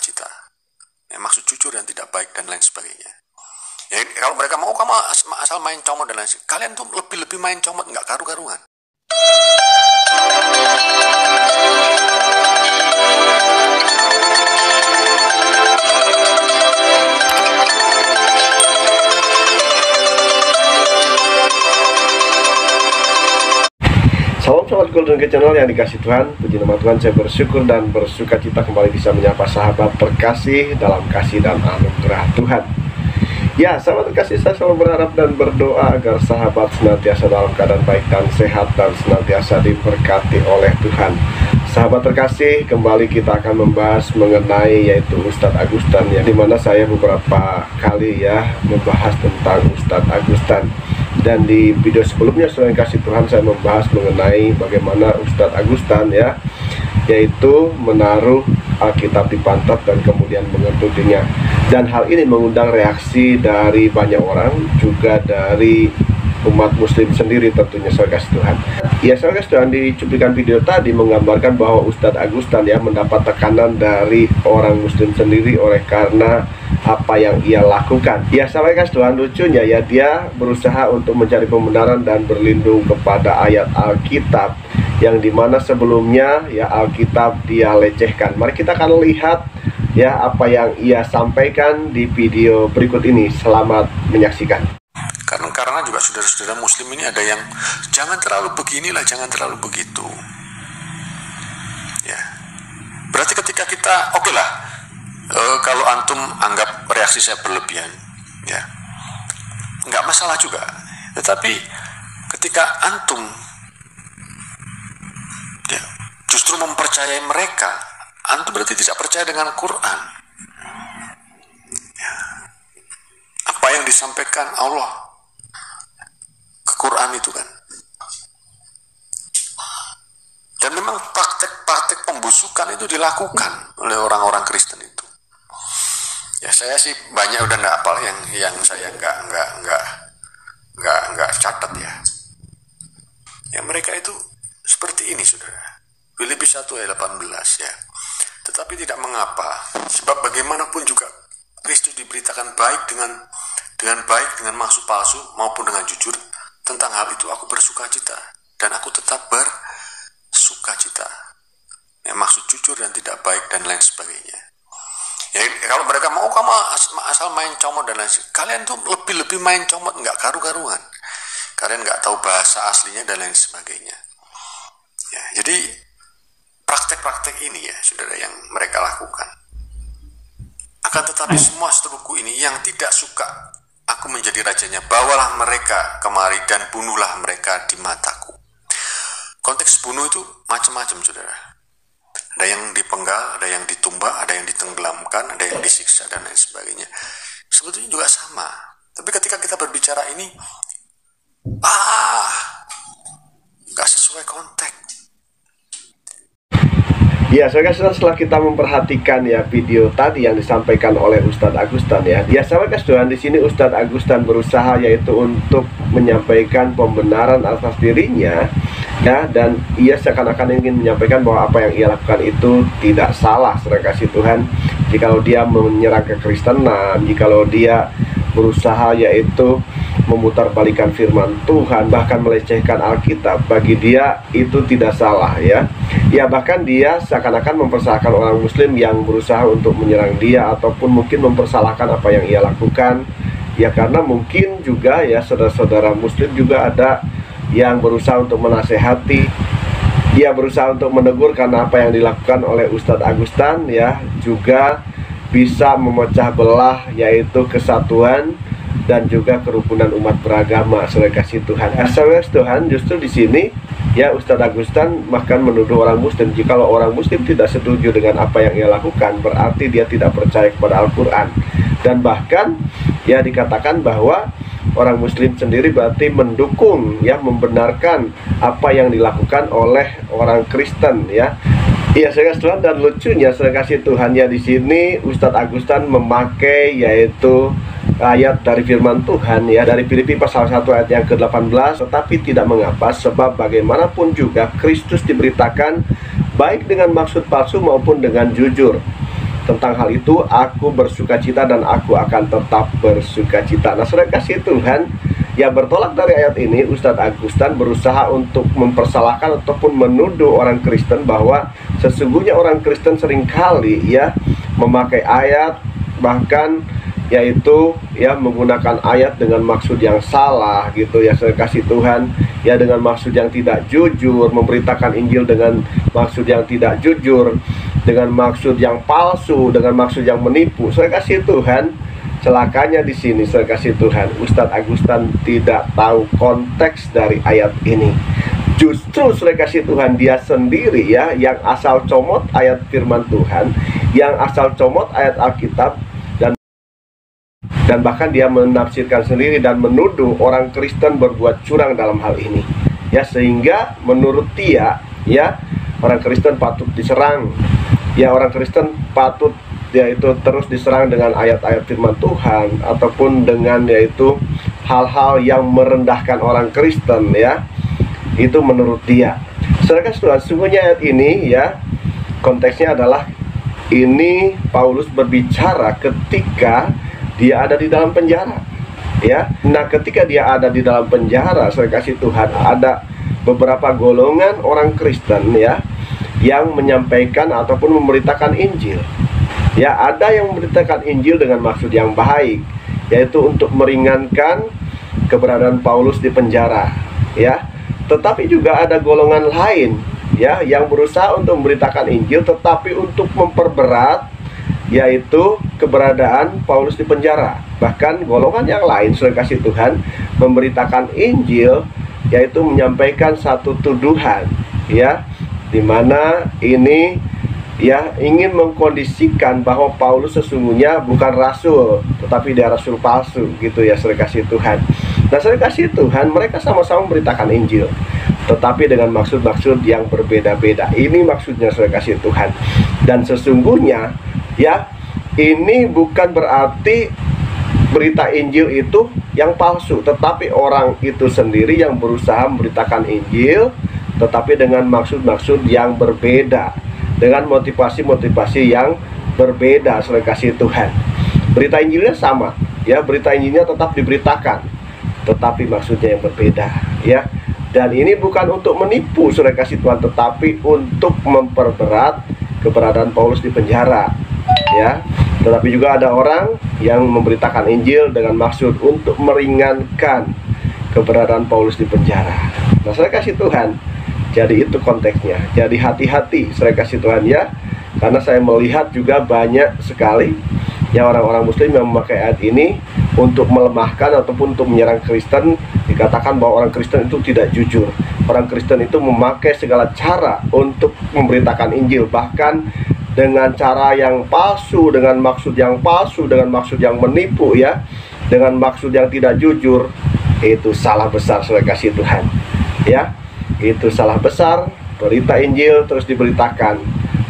sukacita. Maksud jujur dan tidak baik dan lain sebagainya. Ya, kalau mereka mau kamu asal main comot dan lain sebagainya, kalian tuh lebih main comot, nggak karu-karuan. Salam sobat Golden Gate Channel yang dikasih Tuhan. Puji nama Tuhan, saya bersyukur dan bersuka cita kembali bisa menyapa sahabat terkasih dalam kasih dan anugerah Tuhan. Ya, sahabat terkasih, saya selalu berharap dan berdoa agar sahabat senantiasa dalam keadaan baik dan sehat dan senantiasa diberkati oleh Tuhan. Sahabat terkasih, kembali kita akan membahas mengenai yaitu Ustadz Agustan, yang dimana saya beberapa kali membahas tentang Ustadz Agustan. Dan di video sebelumnya selain kasih Tuhan, saya membahas mengenai bagaimana Ustadz Agustan yaitu menaruh Alkitab di pantat dan kemudian mengetudinya. Dan hal ini mengundang reaksi dari banyak orang, juga dari umat muslim sendiri tentunya, saya kasih Tuhan. Ya, saya kasih Tuhan, di cuplikan video tadi menggambarkan bahwa Ustadz Agustan mendapat tekanan dari orang muslim sendiri oleh karena apa yang ia lakukan. Ya, saya kasih Tuhan, lucunya dia berusaha untuk mencari pembenaran dan berlindung kepada ayat Alkitab yang dimana sebelumnya Alkitab dia lecehkan. Mari kita akan lihat apa yang ia sampaikan di video berikut ini. Selamat menyaksikan. Karena juga saudara-saudara muslim ini ada yang jangan terlalu beginilah, jangan terlalu begitu. Ya, berarti ketika kita oke lah, kalau antum anggap reaksi saya berlebihan, nggak masalah juga. Tetapi ketika antum justru mempercayai mereka, antum berarti tidak percaya dengan Quran. Apa yang disampaikan Allah Quran itu kan. Dan memang praktek-praktek pembusukan itu dilakukan oleh orang-orang Kristen itu. Ya, saya sih banyak udah nggak apal yang saya nggak catat ya. Ya, mereka itu seperti ini, saudara. Filipi 1 ayat 18 ya. Tetapi tidak mengapa, sebab bagaimanapun juga Kristus diberitakan baik dengan baik, dengan maksud palsu maupun dengan jujur. Tentang hal itu aku bersuka cita, dan aku tetap bersuka cita. Maksud jujur dan tidak baik dan lain sebagainya. Ya, kalau mereka mau kamu asal main comot dan lain sebagainya, kalian tuh lebih main comot, nggak karu-karuan. Kalian nggak tahu bahasa aslinya dan lain sebagainya. Ya, jadi praktek-praktek ini saudara, yang mereka lakukan. Akan tetapi semua seteruku ini yang tidak suka aku menjadi rajanya, bawalah mereka kemari dan bunuhlah mereka di mataku. Konteks bunuh itu macam-macam, saudara. Ada yang dipenggal, ada yang ditumbak, ada yang ditenggelamkan, ada yang disiksa dan lain sebagainya. Sebetulnya juga sama. Tapi ketika kita berbicara ini, nggak sesuai konteks. Ya, setelah kita memperhatikan video tadi yang disampaikan oleh Ustadz Agustan sahabat Tuhan, di sini Ustadz Agustan berusaha yaitu untuk menyampaikan pembenaran atas dirinya dan ia seakan-akan ingin menyampaikan bahwa apa yang ia lakukan itu tidak salah, saudara kasih Tuhan. Jikalau dia menyerang kekristenan, jikalau dia berusaha yaitu memutarbalikan firman Tuhan, bahkan melecehkan Alkitab, bagi dia itu tidak salah ya, bahkan dia seakan-akan mempersalahkan orang muslim yang berusaha untuk menyerang dia, ataupun mungkin mempersalahkan apa yang ia lakukan karena mungkin juga saudara-saudara muslim juga ada yang berusaha untuk menasehati, berusaha untuk menegur, karena apa yang dilakukan oleh Ustadz Agustan juga bisa memecah belah yaitu kesatuan dan juga kerukunan umat beragama, saudara kasih Tuhan. Saudara Tuhan, justru di sini Ustadz Agustan bahkan menuduh orang muslim, jikalau orang muslim tidak setuju dengan apa yang ia lakukan, berarti dia tidak percaya kepada Al-Quran. Dan bahkan dikatakan bahwa orang muslim sendiri berarti mendukung membenarkan apa yang dilakukan oleh orang Kristen saya kasih Tuhan. Dan lucunya, saya kasih Tuhan, di sini Ustadz Agustan memakai yaitu ayat dari firman Tuhan dari Filipi pasal 1 ayat yang ke-18. Tetapi tidak mengapa, sebab bagaimanapun juga Kristus diberitakan baik dengan maksud palsu maupun dengan jujur. Tentang hal itu aku bersukacita dan aku akan tetap bersukacita. Nah, saudara kasih Tuhan, ya bertolak dari ayat ini, Ustadz Agustan berusaha untuk mempersalahkan ataupun menuduh orang Kristen bahwa sesungguhnya orang Kristen seringkali ya memakai ayat, bahkan yaitu ya menggunakan ayat dengan maksud yang salah gitu ya, saya kasih Tuhan, ya dengan maksud yang tidak jujur, memberitakan Injil dengan maksud yang tidak jujur, dengan maksud yang palsu, dengan maksud yang menipu. Saya kasih Tuhan, celakanya di sini saya kasih Tuhan, Ustadz Agustan tidak tahu konteks dari ayat ini. Justru saya kasih Tuhan, dia sendiri ya yang asal comot ayat firman Tuhan, yang asal comot ayat Alkitab, dan bahkan dia menafsirkan sendiri dan menuduh orang Kristen berbuat curang dalam hal ini. Ya, sehingga menurut dia ya orang Kristen patut diserang. Ya, orang Kristen patut yaitu terus diserang dengan ayat-ayat firman Tuhan ataupun dengan yaitu hal-hal yang merendahkan orang Kristen ya. Itu menurut dia. Sedangkan Tuhan, sungguhnya ayat ini ya konteksnya adalah ini Paulus berbicara ketika dia ada di dalam penjara ya. Nah, ketika dia ada di dalam penjara, saya kasih Tuhan, ada beberapa golongan orang Kristen ya yang menyampaikan ataupun memberitakan Injil. Ya, ada yang memberitakan Injil dengan maksud yang baik, yaitu untuk meringankan keberadaan Paulus di penjara ya. Tetapi juga ada golongan lain ya yang berusaha untuk memberitakan Injil tetapi untuk memperberat yaitu keberadaan Paulus di penjara. Bahkan golongan yang lain, sudah kasih Tuhan, memberitakan Injil yaitu menyampaikan satu tuduhan ya, dimana ini ya ingin mengkondisikan bahwa Paulus sesungguhnya bukan rasul, tetapi dia rasul palsu gitu ya, sudah kasih Tuhan. Nah, sudah kasih Tuhan, mereka sama-sama memberitakan Injil tetapi dengan maksud-maksud yang berbeda-beda. Ini maksudnya, sudah kasih Tuhan. Dan sesungguhnya ya, ini bukan berarti berita Injil itu yang palsu, tetapi orang itu sendiri yang berusaha memberitakan Injil tetapi dengan maksud-maksud yang berbeda, dengan motivasi-motivasi yang berbeda, saudara kasih Tuhan. Berita Injilnya sama ya, berita Injilnya tetap diberitakan tetapi maksudnya yang berbeda ya. Dan ini bukan untuk menipu, saudara kasih Tuhan, tetapi untuk memperberat keberadaan Paulus di penjara ya. Tetapi juga ada orang yang memberitakan Injil dengan maksud untuk meringankan keberadaan Paulus di penjara. Nah, saya kasih Tuhan, jadi itu konteksnya. Jadi hati-hati, saya kasih Tuhan ya, karena saya melihat juga banyak sekali ya orang-orang Muslim yang memakai ayat ini untuk melemahkan ataupun untuk menyerang Kristen. Dikatakan bahwa orang Kristen itu tidak jujur, orang Kristen itu memakai segala cara untuk memberitakan Injil, bahkan dengan cara yang palsu, dengan maksud yang palsu, dengan maksud yang menipu ya, dengan maksud yang tidak jujur. Itu salah besar, saudara kasih Tuhan ya. Itu salah besar. Berita Injil terus diberitakan,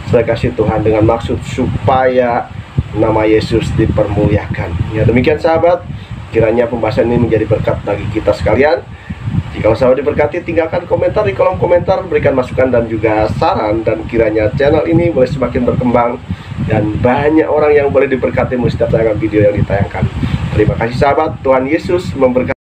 saudara kasih Tuhan, dengan maksud supaya nama Yesus dipermuliakan ya. Demikian sahabat, kiranya pembahasan ini menjadi berkat bagi kita sekalian. Jika sahabat diberkati, tinggalkan komentar di kolom komentar, berikan masukan dan juga saran, dan kiranya channel ini boleh semakin berkembang dan banyak orang yang boleh diberkati setiap tayangan video yang ditayangkan. Terima kasih sahabat, Tuhan Yesus memberkati.